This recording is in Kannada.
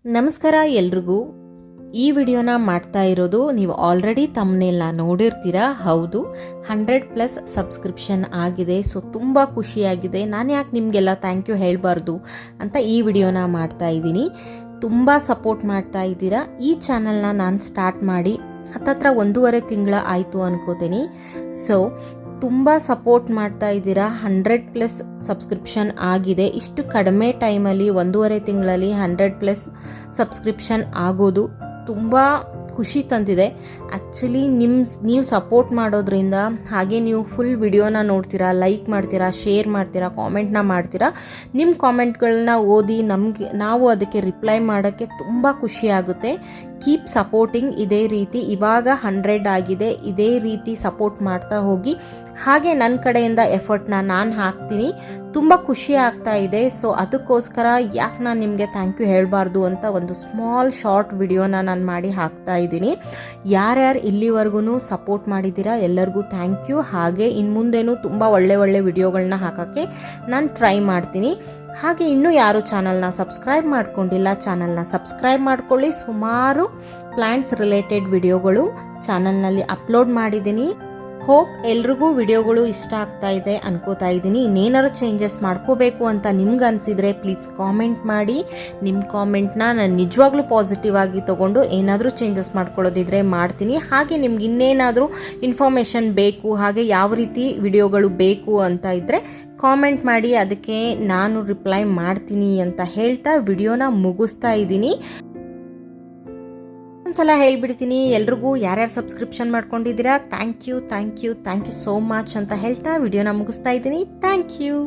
ನಮಸ್ಕಾರ ಎಲ್ರಿಗೂ. ಈ ವಿಡಿಯೋನ ಮಾಡ್ತಾ ಇರೋದು ನೀವು ಆಲ್ರೆಡಿ ತಮ್ಮನೆಲ್ಲ ನೋಡಿರ್ತೀರಾ. ಹೌದು, 100+ ಸಬ್ಸ್ಕ್ರಿಪ್ಷನ್ ಆಗಿದೆ. ಸೊ ತುಂಬ ಖುಷಿಯಾಗಿದೆ. ನಾನು ಯಾಕೆ ನಿಮಗೆಲ್ಲ ಥ್ಯಾಂಕ್ ಯು ಹೇಳಬಾರ್ದು ಅಂತ ಈ ವಿಡಿಯೋನ ಮಾಡ್ತಾ ಇದ್ದೀನಿ. ತುಂಬ ಸಪೋರ್ಟ್ ಮಾಡ್ತಾ ಇದ್ದೀರಾ. ಈ ಚಾನಲ್ನ ನಾನು ಸ್ಟಾರ್ಟ್ ಮಾಡಿ ಹತ್ತತ್ರ 1.5 ತಿಂಗಳ ಆಯಿತು ಅನ್ಕೋತೀನಿ. ಸೊ ತುಂಬ ಸಪೋರ್ಟ್ ಮಾಡ್ತಾ ಇದ್ದೀರಾ. 100+ ಸಬ್ಸ್ಕ್ರಿಪ್ಷನ್ ಆಗಿದೆ. ಇಷ್ಟು ಕಡಿಮೆ ಟೈಮಲ್ಲಿ 1.5 ತಿಂಗಳಲ್ಲಿ 100+ ಸಬ್ಸ್ಕ್ರಿಪ್ಷನ್ ಆಗೋದು ತುಂಬ ಖುಷಿ ತಂದಿದೆ. ಆ್ಯಕ್ಚುಲಿ ನೀವು ಸಪೋರ್ಟ್ ಮಾಡೋದ್ರಿಂದ, ಹಾಗೆ ನೀವು ಫುಲ್ ವಿಡಿಯೋನ ನೋಡ್ತೀರಾ, ಲೈಕ್ ಮಾಡ್ತೀರಾ, ಶೇರ್ ಮಾಡ್ತೀರಾ, ಕಾಮೆಂಟ್ನ ಮಾಡ್ತೀರಾ. ನಿಮ್ಮ ಕಾಮೆಂಟ್ಗಳನ್ನ ಓದಿ ನಾವು ಅದಕ್ಕೆ ರಿಪ್ಲೈ ಮಾಡೋಕ್ಕೆ ತುಂಬ ಖುಷಿ ಆಗುತ್ತೆ. Keep supporting. ಇದೇ ರೀತಿ ಇವಾಗ 100 ಆಗಿದೆ. ಇದೇ ರೀತಿ ಸಪೋರ್ಟ್ ಮಾಡ್ತಾ ಹೋಗಿ. ಹಾಗೆ ನನ್ನ ಕಡೆಯಿಂದ ಎಫರ್ಟ್ನ ನಾನು ಹಾಕ್ತೀನಿ. ತುಂಬ ಖುಷಿ ಆಗ್ತಾ ಇದೆ. ಸೊ ಅದಕ್ಕೋಸ್ಕರ ಯಾಕೆ ನಾನು ನಿಮಗೆ ಥ್ಯಾಂಕ್ ಯು ಹೇಳಬಾರ್ದು ಅಂತ ಒಂದು ಸ್ಮಾಲ್ ಶಾರ್ಟ್ ವಿಡಿಯೋನ ನಾನು ಮಾಡಿ ಹಾಕ್ತಾ ಇದ್ದೀನಿ. ಯಾರ್ಯಾರು ಇಲ್ಲಿವರೆಗೂ ಸಪೋರ್ಟ್ ಮಾಡಿದ್ದೀರಾ ಎಲ್ಲರಿಗೂ ಥ್ಯಾಂಕ್ ಯು. ಹಾಗೆ ಇನ್ನು ಮುಂದೇನು ತುಂಬ ಒಳ್ಳೆ ವಿಡಿಯೋಗಳನ್ನ ಹಾಕೋಕ್ಕೆ ನಾನು ಟ್ರೈ ಮಾಡ್ತೀನಿ. ಹಾಗೆ ಇನ್ನೂ ಯಾರು ಚಾನಲ್ನ ಸಬ್ಸ್ಕ್ರೈಬ್ ಮಾಡ್ಕೊಂಡಿಲ್ಲ, ಚಾನಲ್ನ ಸಬ್ಸ್ಕ್ರೈಬ್ ಮಾಡ್ಕೊಳ್ಳಿ. ಸುಮಾರು ಪ್ಲ್ಯಾಂಟ್ಸ್ ರಿಲೇಟೆಡ್ ವಿಡಿಯೋಗಳು ಚಾನಲ್ನಲ್ಲಿ ಅಪ್ಲೋಡ್ ಮಾಡಿದ್ದೀನಿ. ಹೋಪ್ ಎಲ್ರಿಗೂ ವಿಡಿಯೋಗಳು ಇಷ್ಟ ಆಗ್ತಾ ಇದೆ ಅನ್ಕೋತಾ ಇದ್ದೀನಿ. ಇನ್ನೇನಾದ್ರು ಚೇಂಜಸ್ ಮಾಡ್ಕೋಬೇಕು ಅಂತ ನಿಮ್ಗೆ ಅನಿಸಿದರೆ ಪ್ಲೀಸ್ ಕಾಮೆಂಟ್ ಮಾಡಿ. ನಿಮ್ಮ ಕಾಮೆಂಟ್ನ ನಾನು ನಿಜವಾಗ್ಲೂ ಪಾಸಿಟಿವ್ ಆಗಿ ತೊಗೊಂಡು ಏನಾದರೂ ಚೇಂಜಸ್ ಮಾಡ್ಕೊಳ್ಳೋದಿದ್ರೆ ಮಾಡ್ತೀನಿ. ಹಾಗೆ ನಿಮ್ಗೆ ಇನ್ನೇನಾದರೂ ಇನ್ಫಾರ್ಮೇಷನ್ ಬೇಕು, ಹಾಗೆ ಯಾವ ರೀತಿ ವಿಡಿಯೋಗಳು ಬೇಕು ಅಂತ ಇದ್ದರೆ ಕಾಮೆಂಟ್ ಮಾಡಿ, ಅದಕ್ಕೆ ನಾನು ರಿಪ್ಲೈ ಮಾಡ್ತೀನಿ ಅಂತ ಹೇಳ್ತಾ ವಿಡಿಯೋನ ಮುಗಿಸ್ತಾ ಇದ್ದೀನಿ. ಒಂದ್ಸಲ ಹೇಳ್ಬಿಡ್ತೀನಿ ಎಲ್ರಿಗೂ, ಯಾರ್ಯಾರು ಸಬ್ಸ್ಕ್ರಿಪ್ಷನ್ ಮಾಡ್ಕೊಂಡಿದ್ದೀರಾ ಥ್ಯಾಂಕ್ ಯು ಸೋ ಮಚ್ ಅಂತ ಹೇಳ್ತಾ ವಿಡಿಯೋನ ಮುಗಿಸ್ತಾ ಇದ್ದೀನಿ. Thank you.